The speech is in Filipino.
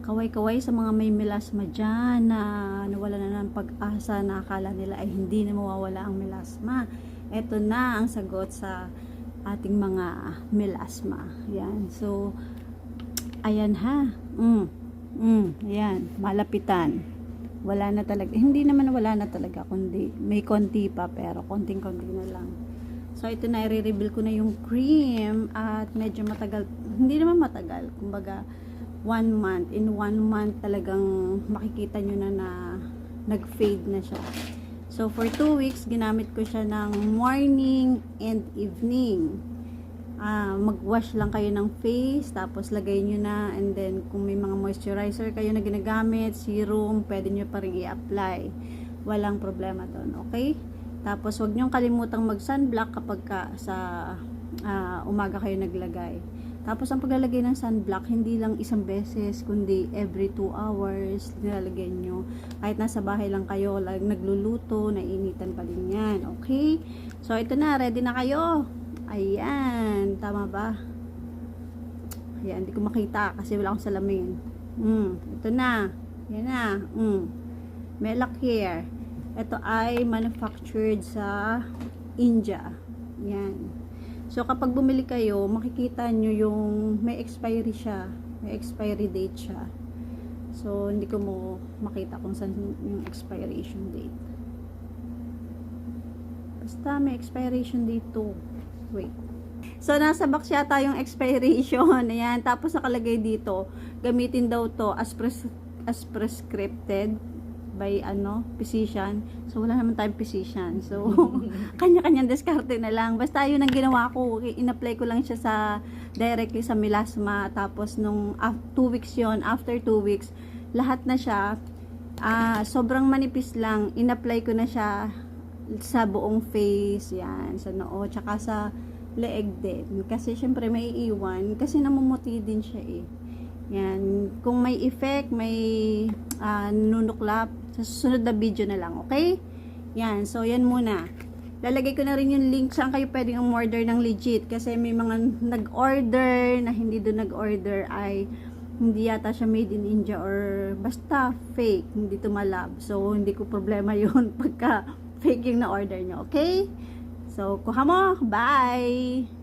Kaway-kaway sa mga may melasma dyan na nawala na ng pag-asa na akala nila ay hindi na mawawala ang melasma. Ito na ang sagot sa ating mga melasma. Yan. So, ayan ha. Ayan. Malapitan. Wala na talaga. Hindi naman wala na talaga, kundi may konti pa, pero konting-konti na lang. So, ito na, i-reveal ko na yung cream at medyo matagal. Hindi naman matagal. Kumbaga, 1 month. In 1 month talagang makikita nyo na nag-fade na siya. So, for 2 weeks, ginamit ko siya ng morning and evening. Mag-wash lang kayo ng face, tapos lagay nyo na, and then kung may mga moisturizer kayo na ginagamit, serum, pwede nyo pa rin i-apply. Walang problema doon, okay? Tapos, huwag nyo kalimutang mag-sunblock kapag sa umaga kayo naglagay. Tapos, ang paglalagay ng sunblock, hindi lang isang beses, kundi every 2 hours, nilalagay nyo. Kahit nasa bahay lang kayo, nagluluto, nainitan pa din yan. Okay? So, ito na. Ready na kayo? Ayan. Tama ba? Ayan. Hindi ko makita kasi wala akong salamin. Ito na. Yan na. Melak Hair. Ito ay manufactured sa India. Yan. So, kapag bumili kayo, makikita nyo yung may expiry siya. May expiry date siya. So, hindi ko mo makita kung saan yung expiration date. Basta may expiration date to. Wait. So, nasa box yata yung expiration. Ayan. Tapos, nakalagay dito, gamitin daw to as prescribed by physician. So, wala naman tayong physician. So, kanya-kanyang diskarte na lang. Basta yun ang ginawa ko. In-apply ko lang siya directly sa melasma. Tapos, nung 2 weeks yon, after 2 weeks, lahat na siya, sobrang manipis lang. In-apply ko na siya sa buong face. Yan, sa noo, tsaka sa leeg din. Kasi, syempre, may iiwan. Kasi, namumuti din siya eh. Yan. Kung may effect, may nunuklap, sa susunod na video na lang, okay? Yan. So, yan muna. Lalagay ko na rin yung link saan kayo pwedeng umorder ng legit. Kasi may mga nag-order na hindi doon nag-order ay hindi yata siya made in India or basta fake. Hindi tumalab. So, hindi ko problema yun pagka fake yung na-order nyo. Okay? So, kuha mo. Bye!